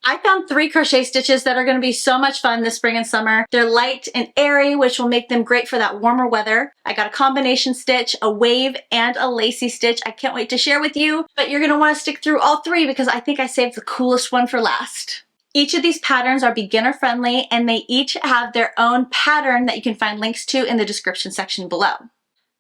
I found 3 crochet stitches that are going to be so much fun this spring and summer. They're light and airy, which will make them great for that warmer weather. I got a combination stitch, a wave, and a lacy stitch I can't wait to share with you, but you're going to want to stick through all 3 because I think I saved the coolest one for last. Each of these patterns are beginner friendly and they each have their own pattern that you can find links to in the description section below.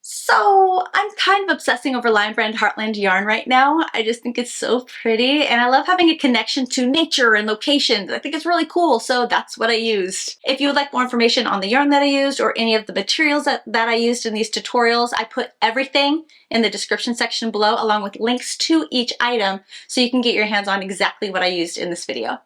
So I'm kind of obsessing over Lion Brand Heartland yarn right now. I just think it's so pretty and I love having a connection to nature and locations. I think it's really cool, so that's what I used. If you would like more information on the yarn that I used or any of the materials that I used in these tutorials, I put everything in the description section below along with links to each item so you can get your hands on exactly what I used in this video.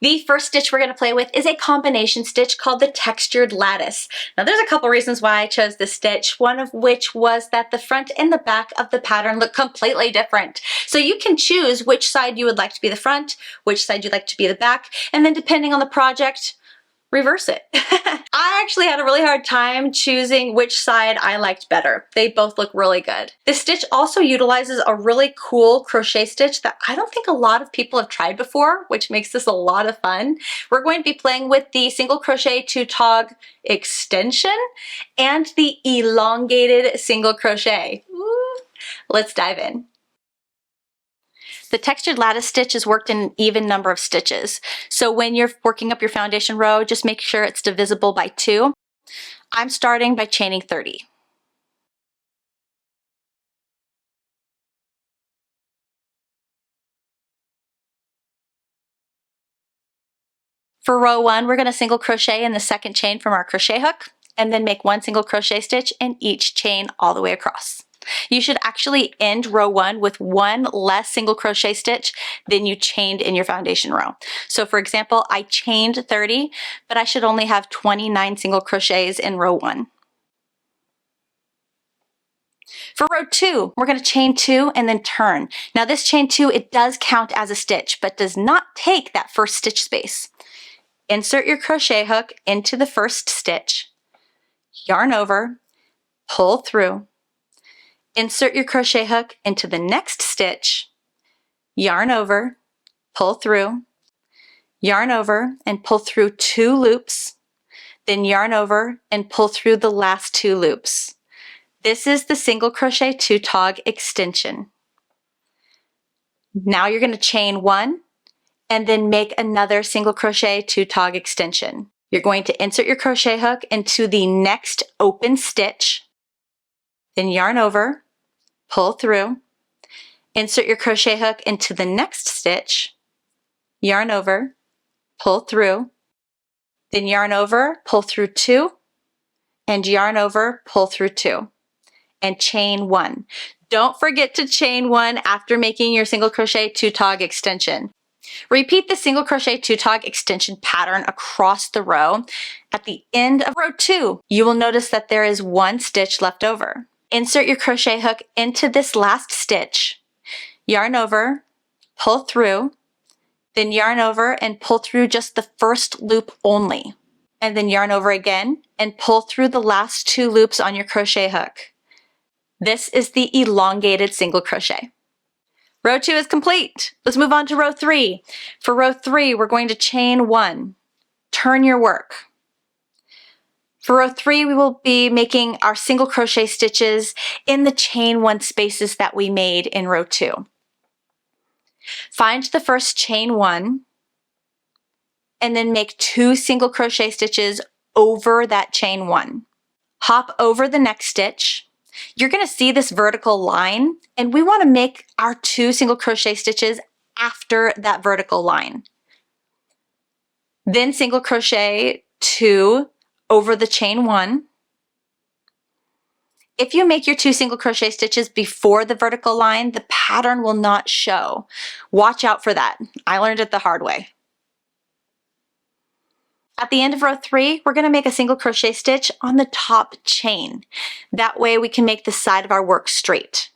The first stitch we're going to play with is a combination stitch called the Textured Lattice. Now there's a couple reasons why I chose this stitch, one of which was that the front and the back of the pattern look completely different. So you can choose which side you would like to be the front, which side you'd like to be the back, and then depending on the project, reverse it. I actually had a really hard time choosing which side I liked better. They both look really good. This stitch also utilizes a really cool crochet stitch that I don't think a lot of people have tried before, which makes this a lot of fun. We're going to be playing with the single crochet 2-tog extension and the elongated single crochet. Ooh, let's dive in. The textured lattice stitch is worked in an even number of stitches. So when you're working up your foundation row, just make sure it's divisible by 2. I'm starting by chaining 30. For row 1, we're going to single crochet in the second chain from our crochet hook, and then make 1 single crochet stitch in each chain all the way across. You should actually end row 1 with 1 less single crochet stitch than you chained in your foundation row. So for example, I chained 30, but I should only have 29 single crochets in row 1. For row 2, we're going to chain 2 and then turn. Now this chain 2, it does count as a stitch, but does not take that first stitch space. Insert your crochet hook into the first stitch, yarn over, pull through, insert your crochet hook into the next stitch, yarn over, pull through, yarn over and pull through 2 loops, then yarn over and pull through the last 2 loops. This is the single crochet 2-tog extension. Now you're going to chain 1 and then make another single crochet 2-tog extension. You're going to insert your crochet hook into the next open stitch, then yarn over, pull through, insert your crochet hook into the next stitch, yarn over, pull through, then yarn over, pull through 2, and yarn over, pull through 2, and chain 1. Don't forget to chain 1 after making your single crochet 2-tog extension. Repeat the single crochet 2-tog extension pattern across the row. At the end of row 2, you will notice that there is 1 stitch left over. Insert your crochet hook into this last stitch, yarn over, pull through, then yarn over and pull through just the first loop only, and then yarn over again and pull through the last 2 loops on your crochet hook. This is the elongated single crochet. Row 2 is complete. Let's move on to row 3. For row 3, we're going to chain 1, turn your work. For row 3, we will be making our single crochet stitches in the chain 1 spaces that we made in row 2. Find the first chain 1 and then make 2 single crochet stitches over that chain 1. Hop over the next stitch. You're going to see this vertical line, and we want to make our 2 single crochet stitches after that vertical line. Then single crochet 2 over the chain 1. If you make your 2 single crochet stitches before the vertical line, the pattern will not show. Watch out for that. I learned it the hard way. At the end of row 3, we're going to make a single crochet stitch on the top chain. That way we can make the side of our work straight.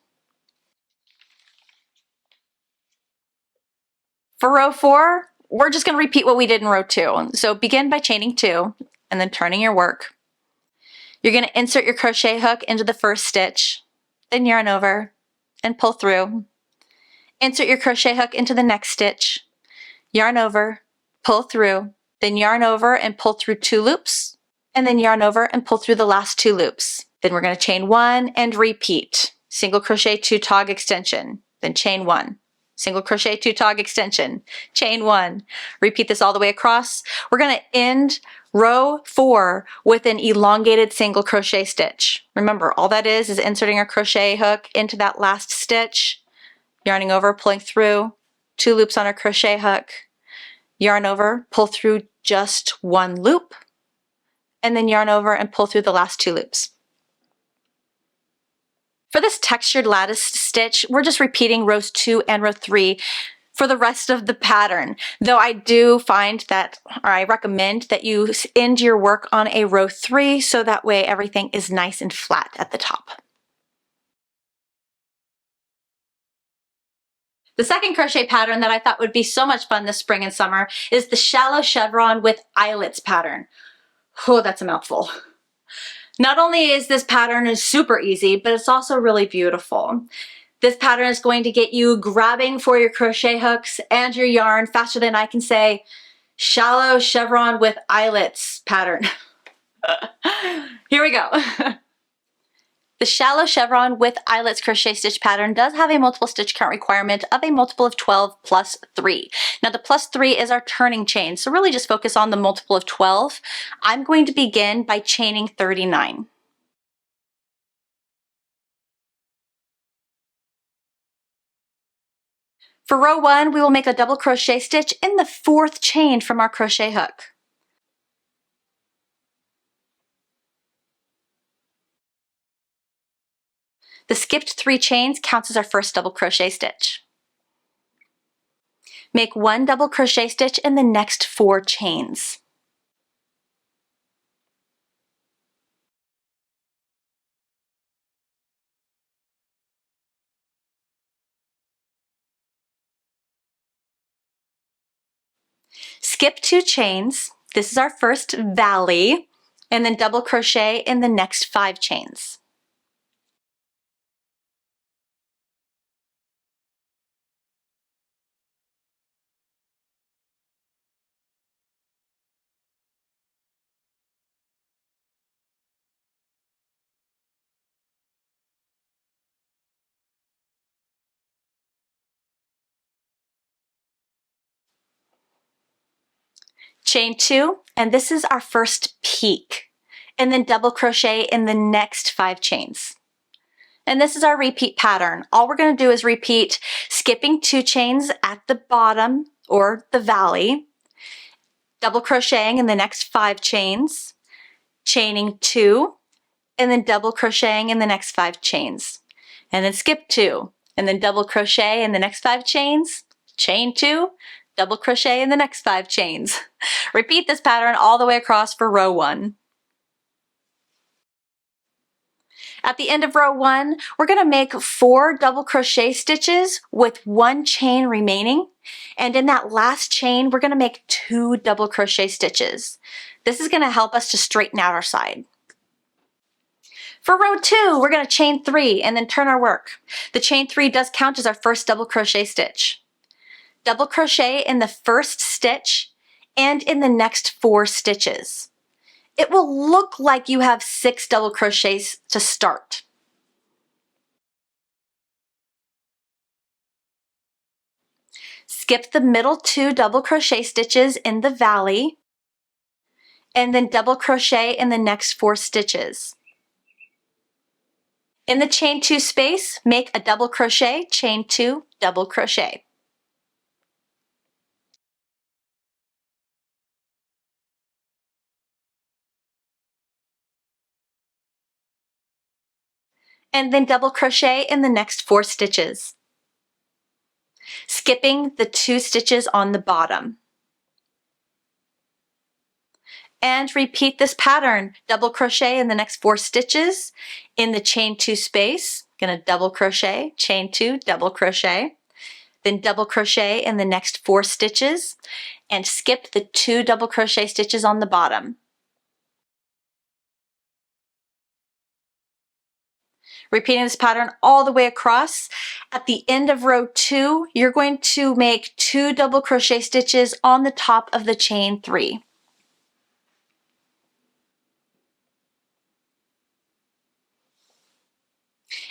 For row 4, we're just going to repeat what we did in row 2. So begin by chaining 2 and then turning your work. You're going to insert your crochet hook into the first stitch, then yarn over and pull through. Insert your crochet hook into the next stitch, yarn over, pull through, then yarn over and pull through 2 loops, and then yarn over and pull through the last 2 loops. Then we're going to chain 1 and repeat. Single crochet 2 tog extension, then chain 1. Single crochet 2 tog extension, chain 1. Repeat this all the way across. We're going to end row 4 with an elongated single crochet stitch. Remember, all that is inserting our crochet hook into that last stitch, yarning over, pulling through, 2 loops on our crochet hook, yarn over, pull through just 1 loop, and then yarn over and pull through the last 2 loops. For this textured lattice stitch, we're just repeating rows 2 and row 3 for the rest of the pattern, though I do find that, or I recommend that you end your work on a row 3 so that way everything is nice and flat at the top. The second crochet pattern that I thought would be so much fun this spring and summer is the shallow chevron with eyelets pattern. Oh, that's a mouthful. Not only is this pattern super easy, but it's also really beautiful. This pattern is going to get you grabbing for your crochet hooks and your yarn faster than I can say shallow chevron with eyelets pattern. Here we go. The shallow chevron with eyelets crochet stitch pattern does have a multiple stitch count requirement of a multiple of 12 plus 3. Now the plus 3 is our turning chain, so really just focus on the multiple of 12. I'm going to begin by chaining 39. For row 1, we will make a double crochet stitch in the 4th chain from our crochet hook. The skipped 3 chains counts as our first double crochet stitch. Make 1 double crochet stitch in the next 4 chains. Skip 2 chains. This is our first valley, and then double crochet in the next 5 chains. Chain 2, and this is our first peak, and then double crochet in the next 5 chains. And this is our repeat pattern. All we're going to do is repeat skipping 2 chains at the bottom or the valley, double crocheting in the next 5 chains, chaining 2, and then double crocheting in the next 5 chains, and then skip 2, and then double crochet in the next 5 chains, chain 2, double crochet in the next 5 chains. Repeat this pattern all the way across for row 1. At the end of row 1, we're going to make 4 double crochet stitches with 1 chain remaining, and in that last chain we're going to make 2 double crochet stitches. This is going to help us to straighten out our side. For row 2, we're going to chain 3 and then turn our work. The chain 3 does count as our first double crochet stitch. Double crochet in the first stitch and in the next 4 stitches. It will look like you have 6 double crochets to start. Skip the middle 2 double crochet stitches in the valley, and then double crochet in the next 4 stitches. In the chain 2 space, make a double crochet, chain 2, double crochet. And then double crochet in the next 4 stitches, skipping the 2 stitches on the bottom. And repeat this pattern. Double crochet in the next 4 stitches in the chain 2 space. Gonna double crochet, chain 2, double crochet, then double crochet in the next 4 stitches and skip the 2 double crochet stitches on the bottom. Repeating this pattern all the way across. At the end of row 2, you're going to make 2 double crochet stitches on the top of the chain 3.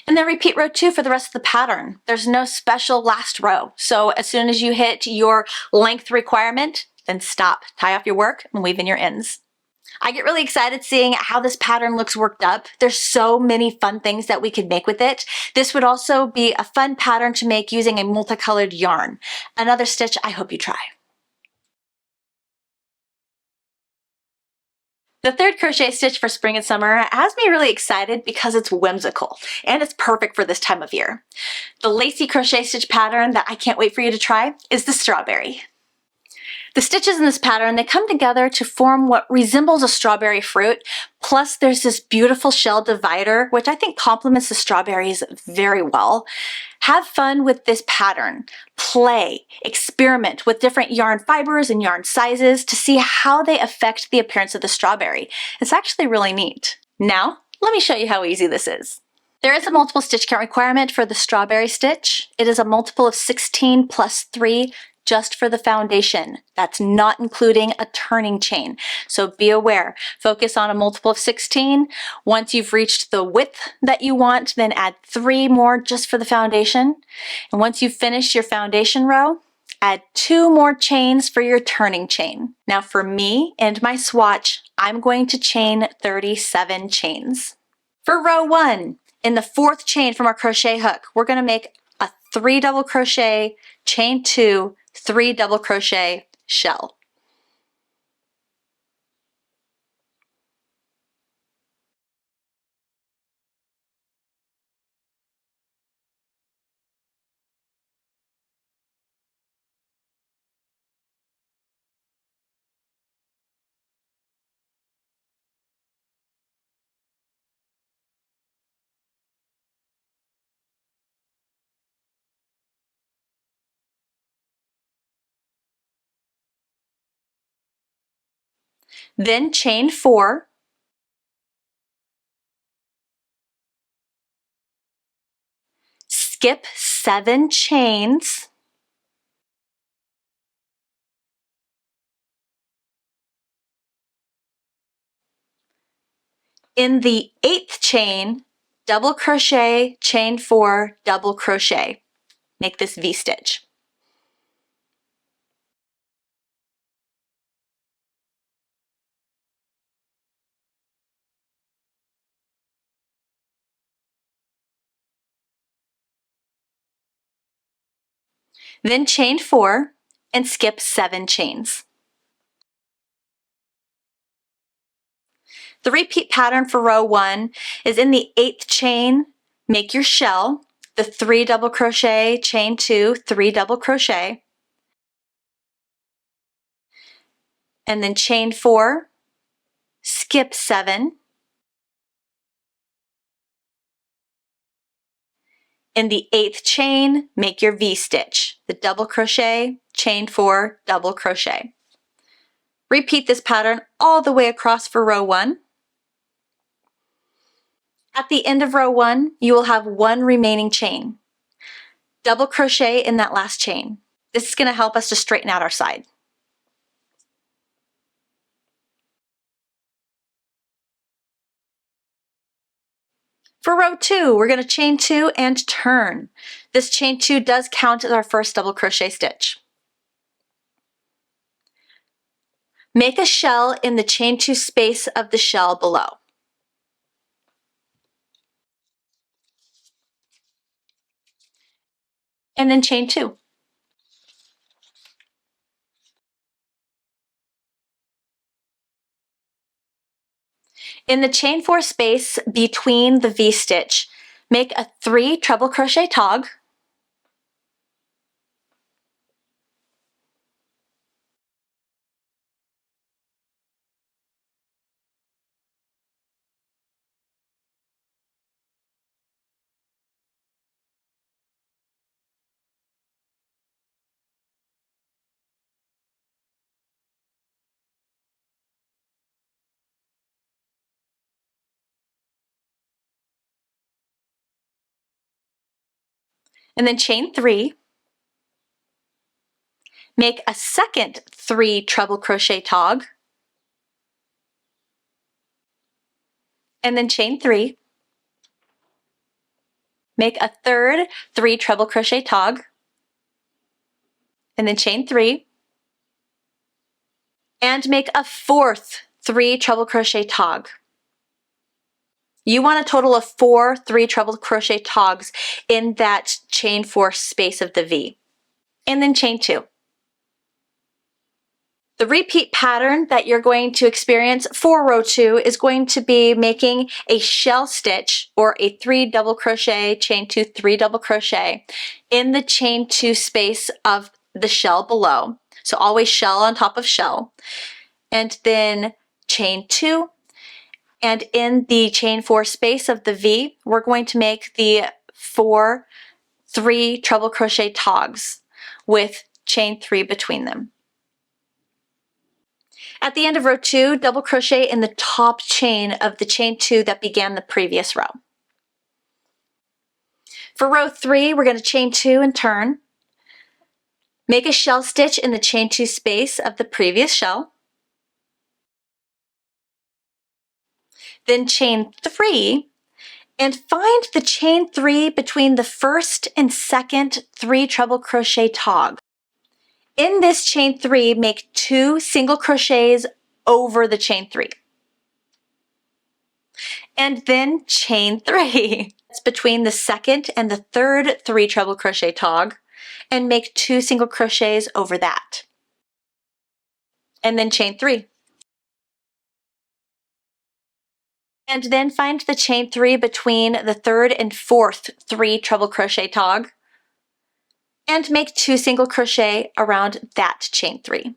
And then repeat row 2 for the rest of the pattern. There's no special last row. So as soon as you hit your length requirement, then stop, tie off your work, and weave in your ends. I get really excited seeing how this pattern looks worked up. There's so many fun things that we could make with it. This would also be a fun pattern to make using a multicolored yarn. Another stitch I hope you try. The third crochet stitch for spring and summer has me really excited because it's whimsical and it's perfect for this time of year. The lacy crochet stitch pattern that I can't wait for you to try is the strawberry. The stitches in this pattern, they come together to form what resembles a strawberry fruit, plus there's this beautiful shell divider, which I think complements the strawberries very well. Have fun with this pattern. Play, experiment with different yarn fibers and yarn sizes to see how they affect the appearance of the strawberry. It's actually really neat. Now, let me show you how easy this is. There is a multiple stitch count requirement for the strawberry stitch. It is a multiple of 16 plus 3 just for the foundation. That's not including a turning chain. So be aware, focus on a multiple of 16. Once you've reached the width that you want, then add 3 more just for the foundation. And once you've finished your foundation row, add 2 more chains for your turning chain. Now for me and my swatch, I'm going to chain 37 chains. For row 1, in the 4th chain from our crochet hook, we're going to make a 3 double crochet, chain 2, 3 double crochet, shell. Then chain 4, skip 7 chains, in the 8th chain, double crochet, chain 4, double crochet. Make this V-stitch. Then chain 4 and skip 7 chains. The repeat pattern for row 1 is in the 8th chain, make your shell, the 3 double crochet, chain 2, 3 double crochet, and then chain 4, skip 7, in the 8th chain, make your V-stitch, the double crochet, chain 4, double crochet. Repeat this pattern all the way across for row 1. At the end of row 1, you will have 1 remaining chain. Double crochet in that last chain. This is going to help us to straighten out our side. For row 2, we're going to chain 2 and turn. This chain 2 does count as our first double crochet stitch. Make a shell in the chain 2 space of the shell below. And then chain 2. In the chain 4 space between the V-stitch, make a 3 treble crochet tog, and then chain 3. Make a second 3 treble crochet tog, and then chain 3. Make a third 3 treble crochet tog, and then chain 3. And make a fourth 3 treble crochet tog. You want a total of 4 3 treble crochet togs in that chain 4 space of the V. And then chain 2. The repeat pattern that you're going to experience for row 2 is going to be making a shell stitch or a 3 double crochet, chain 2, 3 double crochet in the chain 2 space of the shell below. So always shell on top of shell. And then chain 2. And in the chain 4 space of the V, we're going to make the 4 3 treble crochet togs with chain 3 between them. At the end of row 2, double crochet in the top chain of the chain 2 that began the previous row. For row 3, we're going to chain 2 and turn. Make a shell stitch in the chain 2 space of the previous shell. Then chain 3 and find the chain 3 between the first and second 3 treble crochet tog. In this chain 3, make 2 single crochets over the chain 3. And then chain 3. It's between the second and the third 3 treble crochet tog, and make 2 single crochets over that. And then chain 3. And then find the chain 3 between the third and fourth 3 treble crochet tog, and make 2 single crochet around that chain 3.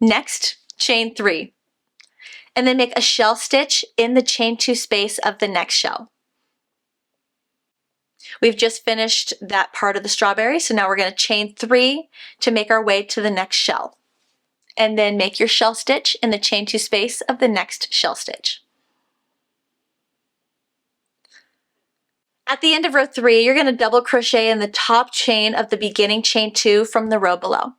Next, chain 3. And then make a shell stitch in the chain 2 space of the next shell. We've just finished that part of the strawberry, so now we're going to chain 3 to make our way to the next shell. And then make your shell stitch in the chain 2 space of the next shell stitch. At the end of row 3, you're going to double crochet in the top chain of the beginning chain 2 from the row below.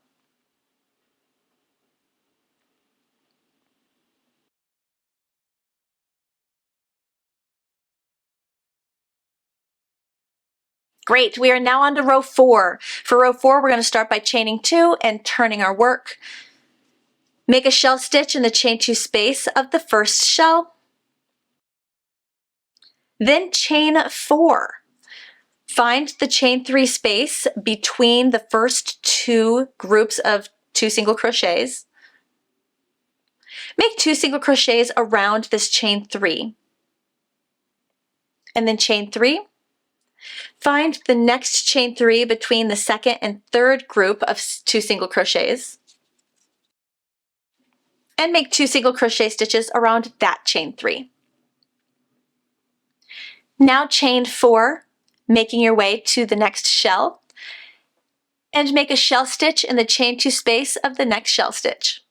Great, we are now on to row 4. For row 4, we're going to start by chaining 2 and turning our work. Make a shell stitch in the chain 2 space of the first shell. Then chain 4. Find the chain 3 space between the first 2 groups of 2 single crochets. Make 2 single crochets around this chain 3. And then chain 3. Find the next chain 3 between the second and third group of 2 single crochets. And make 2 single crochet stitches around that chain 3. Now chain 4, making your way to the next shell, and make a shell stitch in the chain 2 space of the next shell stitch.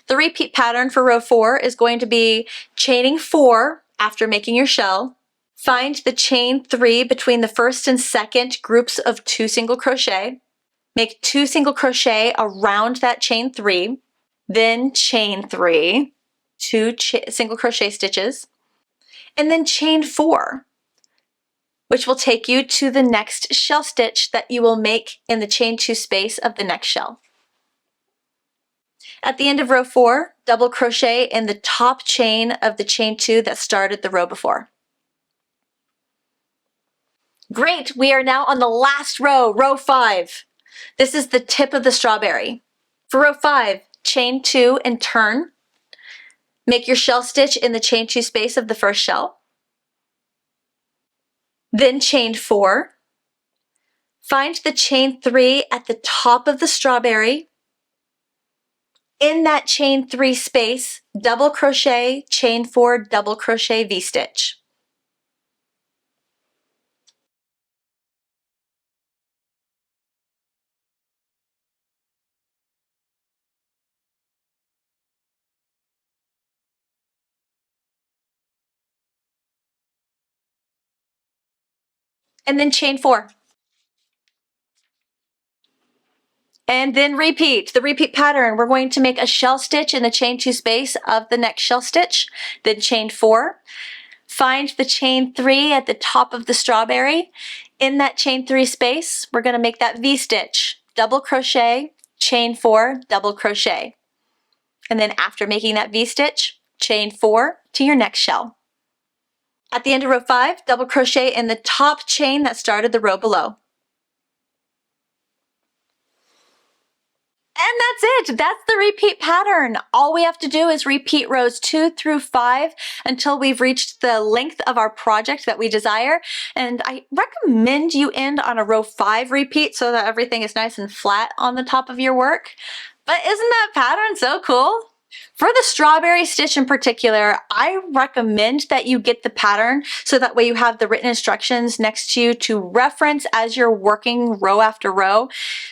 The repeat pattern for row 4 is going to be chaining 4 after making your shell. Find the chain 3 between the first and second groups of 2 single crochet. Make 2 single crochet around that chain 3. Then chain 3, 2 single crochet stitches, and then chain 4, which will take you to the next shell stitch that you will make in the chain 2 space of the next shell. At the end of row 4, double crochet in the top chain of the chain 2 that started the row before. Great, we are now on the last row, row 5. This is the tip of the strawberry. For row 5, chain 2 and turn. Make your shell stitch in the chain 2 space of the first shell. Then chain 4. Find the chain 3 at the top of the strawberry. In that chain 3 space, double crochet, chain 4, double crochet V-stitch. and then chain 4. And then repeat. The repeat pattern, we're going to make a shell stitch in the chain 2 space of the next shell stitch, then chain 4. Find the chain 3 at the top of the strawberry. In that chain 3 space, we're going to make that V-stitch. Double crochet, chain 4, double crochet. And then after making that V-stitch, chain 4 to your next shell. At the end of row 5, double crochet in the top chain that started the row below. And that's it. That's the repeat pattern. All we have to do is repeat rows 2 through 5 until we've reached the length of our project that we desire. And I recommend you end on a row 5 repeat so that everything is nice and flat on the top of your work. But isn't that pattern so cool? For the strawberry stitch in particular, I recommend that you get the pattern so that way you have the written instructions next to you to reference as you're working row after row,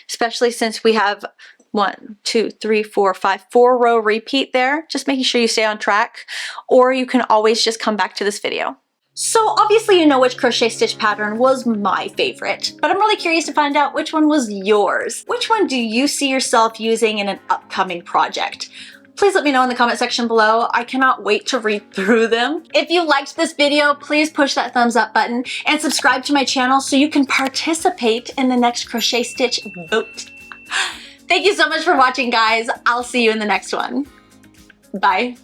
especially since we have 1, 2, 3, 4, 5, 4-row repeat there, just making sure you stay on track, or you can always just come back to this video. So obviously you know which crochet stitch pattern was my favorite, but I'm really curious to find out which one was yours. Which one do you see yourself using in an upcoming project? Please let me know in the comment section below. I cannot wait to read through them. If you liked this video, please push that thumbs up button and subscribe to my channel so you can participate in the next crochet stitch vote. Thank you so much for watching, guys. I'll see you in the next one. Bye.